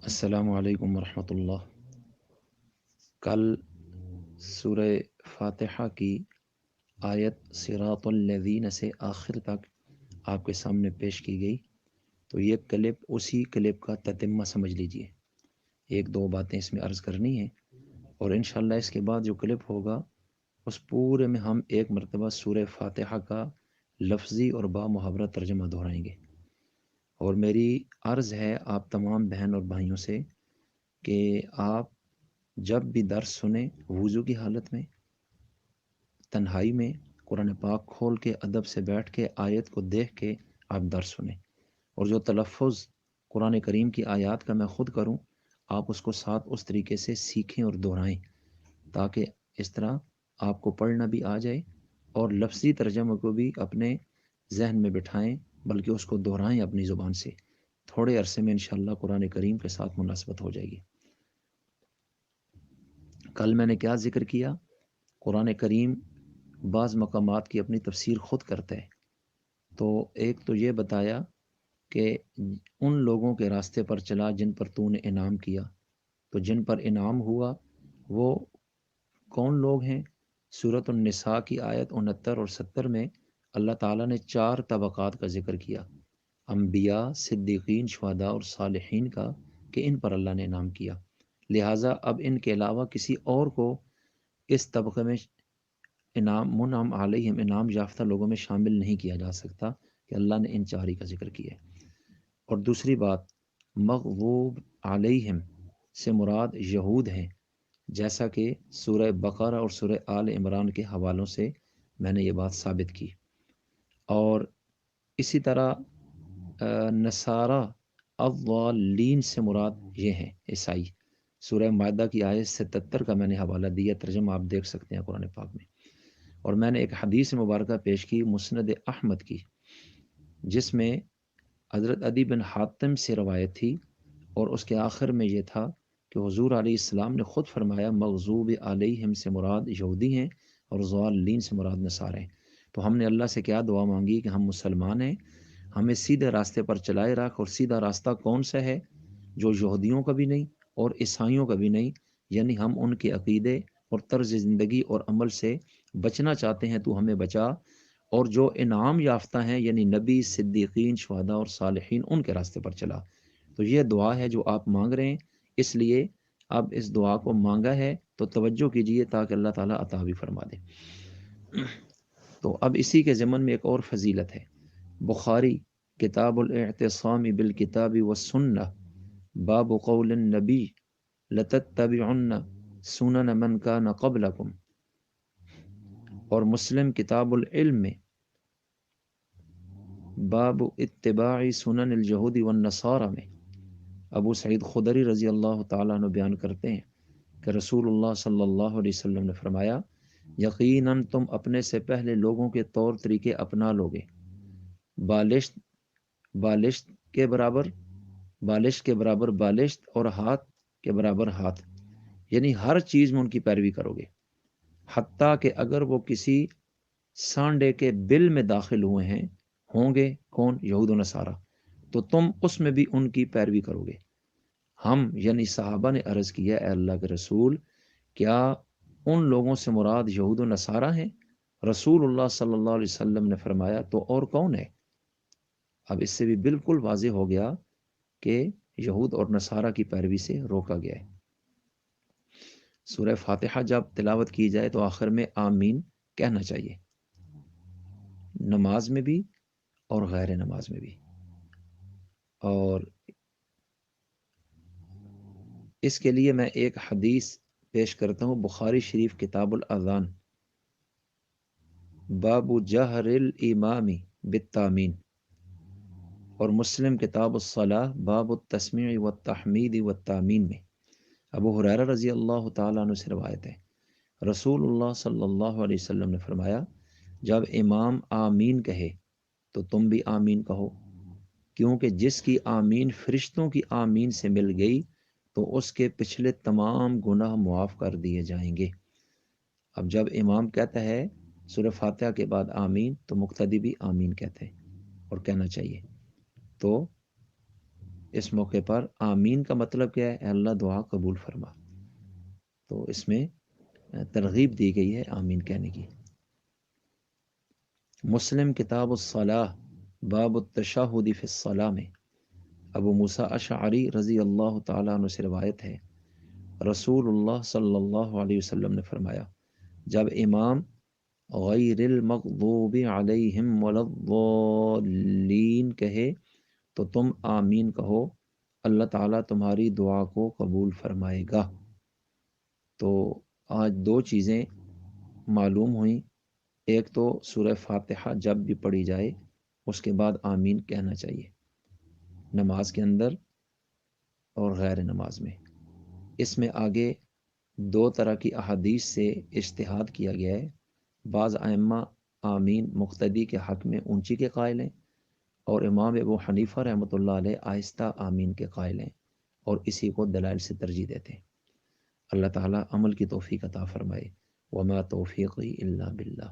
السلام علیکم ورحمۃ اللہ۔ کل سورہ فاتحہ کی آیت صراط الذین سے آخر تک آپ کے سامنے پیش کی گئی، تو یہ کلپ اسی کلپ کا تتمہ سمجھ لیجئے۔ ایک دو باتیں اس میں عرض کرنی ہیں، اور انشاءاللہ اس کے بعد جو کلپ ہوگا اس پورے میں ہم ایک مرتبہ سورہ فاتحہ کا لفظی اور با محاورہ ترجمہ دہرائیں گے۔ اور میری عرض ہے آپ تمام بہن اور بھائیوں سے کہ آپ جب بھی درس سنیں وضو کی حالت میں، تنہائی میں، قرآن پاک کھول کے ادب سے بیٹھ کے آیت کو دیکھ کے آپ درس سنیں، اور جو تلفظ قرآن کریم کی آیات کا میں خود کروں آپ اس کو ساتھ اس طریقے سے سیکھیں اور دہرائیں، تاکہ اس طرح آپ کو پڑھنا بھی آ جائے اور لفظی ترجمہ کو بھی اپنے ذہن میں بٹھائیں، بلکہ اس کو دہرائیں اپنی زبان سے۔ تھوڑے عرصے میں انشاءاللہ قرآن کریم کے ساتھ مناسبت ہو جائے گی۔ کل میں نے کیا ذکر کیا؟ قرآن کریم بعض مقامات کی اپنی تفسیر خود کرتا ہے، تو ایک تو یہ بتایا کہ ان لوگوں کے راستے پر چلا جن پر تو نے انعام کیا، تو جن پر انعام ہوا وہ کون لوگ ہیں؟ سورۃ النساء کی آیت 69 اور 70 میں اللہ تعالیٰ نے 4 طبقات کا ذکر کیا، انبیاء، صدیقین، شہداء اور صالحین کا، کہ ان پر اللہ نے انعام کیا۔ لہٰذا اب ان کے علاوہ کسی اور کو اس طبقے میں منعم علیہم، انعام یافتہ لوگوں میں شامل نہیں کیا جا سکتا، کہ اللہ نے ان 4 کا ذکر کیا ہے۔ اور دوسری بات، مغضوب علیہم سے مراد یہود ہیں، جیسا کہ سورہ بقرہ اور سورہ آل عمران کے حوالوں سے میں نے یہ بات ثابت کی۔ اور اسی طرح نصارہ الضالین سے مراد یہ ہیں عیسائی، سورہ مائدہ کی آیت 77 کا میں نے حوالہ دیا، ترجمہ آپ دیکھ سکتے ہیں قرآن پاک میں۔ اور میں نے ایک حدیث مبارکہ پیش کی مسند احمد کی، جس میں حضرت عدی بن حاتم سے روایت تھی، اور اس کے آخر میں یہ تھا کہ حضور علیہ السلام نے خود فرمایا مغضوب علیہم سے مراد یہودی ہیں اور ضالین سے مراد نصارے ہیں۔ تو ہم نے اللہ سے کیا دعا مانگی کہ ہم مسلمان ہیں، ہمیں سیدھے راستے پر چلائے رکھ، اور سیدھا راستہ کون سا ہے؟ جو یہودیوں کا بھی نہیں اور عیسائیوں کا بھی نہیں، یعنی ہم ان کے عقیدے اور طرز زندگی اور عمل سے بچنا چاہتے ہیں، تو ہمیں بچا، اور جو انعام یافتہ ہیں یعنی نبی، صدیقین، شہداء اور صالحین، ان کے راستے پر چلا۔ تو یہ دعا ہے جو آپ مانگ رہے ہیں، اس لیے اب اس دعا کو مانگا ہے تو توجہ کیجئے تاکہ اللہ تعالیٰ عطا بھی فرما دے۔ تو اب اسی کے ضمن میں ایک اور فضیلت ہے، بخاری کتاب الاعتصام بالکتاب والسنہ، باب قول النبی لتتبعن سنن من کان قبلکم، اور مسلم کتاب العلم میں باب اتباع سنن الجہود والنصارى میں ابو سعید خدری رضی اللہ تعالیٰ عنہ بیان کرتے ہیں کہ رسول اللہ صلی اللہ علیہ وسلم نے فرمایا، یقیناً تم اپنے سے پہلے لوگوں کے طور طریقے اپنا لوگے، بالشت کے برابر بالشت اور ہاتھ کے برابر ہاتھ، یعنی ہر چیز میں ان کی پیروی کرو گے، حتیٰ کہ اگر وہ کسی سانڈے کے بل میں داخل ہوئے ہیں ہوں گے، کون؟ یہود و نصارہ، تو تم اس میں بھی ان کی پیروی کرو گے۔ ہم یعنی صحابہ نے عرض کیا، اے اللہ کے رسول، کیا ان لوگوں سے مراد یہود و نصارہ ہیں؟ رسول اللہ صلی اللہ علیہ وسلم نے فرمایا تو اور کون ہے؟ اب اس سے بھی بالکل واضح ہو گیا کہ یہود اور نصارہ کی پیروی سے روکا گیا ہے۔ سورہ فاتحہ جب تلاوت کی جائے تو آخر میں آمین کہنا چاہیے، نماز میں بھی اور غیر نماز میں بھی۔ اور اس کے لیے میں ایک حدیث پیش کرتا ہوں، بخاری شریف کتاب الاذان، باب جہر الامام بالتامین، اور مسلم کتاب الصلاۃ باب التسمیع والتحمید والتامین میں ابو ہریرہ رضی اللہ تعالیٰ عنہ سے روایت ہے، رسول اللہ صلی اللہ علیہ وسلم نے فرمایا، جب امام آمین کہے تو تم بھی آمین کہو، کیونکہ جس کی آمین فرشتوں کی آمین سے مل گئی تو اس کے پچھلے تمام گناہ معاف کر دیے جائیں گے۔ اب جب امام کہتا ہے سورہ فاتحہ کے بعد آمین، تو مقتدی بھی آمین کہتے ہیں اور کہنا چاہیے۔ تو اس موقع پر آمین کا مطلب کیا ہے؟ اے اللہ دعا قبول فرما. تو اس میں ترغیب دی گئی ہے آمین کہنے کی. مسلم کتاب الصلاح باب التشہد فی الصلاح میں ابو موسیٰ اشعری رضی اللہ تعالیٰ عنہ سے روایت ہے، رسول اللہ صلی اللہ علیہ وسلم نے فرمایا، جب امام غیر المغضوب علیہم ولا الضالین کہے تو تم آمین کہو، اللہ تعالیٰ تمہاری دعا کو قبول فرمائے گا. تو آج دو چیزیں معلوم ہوئیں. ایک تو سورہ فاتحہ جب بھی پڑھی جائے اس کے بعد آمین کہنا چاہیے، نماز کے اندر اور غیر نماز میں. اس میں آگے دو طرح کی احادیث سے اجتہاد کیا گیا ہے. بعض ائمہ آمین مقتدی کے حق میں اونچی کے قائل ہیں، اور امام ابو حنیفہ رحمۃ اللہ علیہ آہستہ آمین کے قائل ہیں، اور اسی کو دلائل سے ترجیح دیتے ہیں. اللہ تعالیٰ عمل کی توفیق عطا فرمائے. وما توفیقی الا باللہ.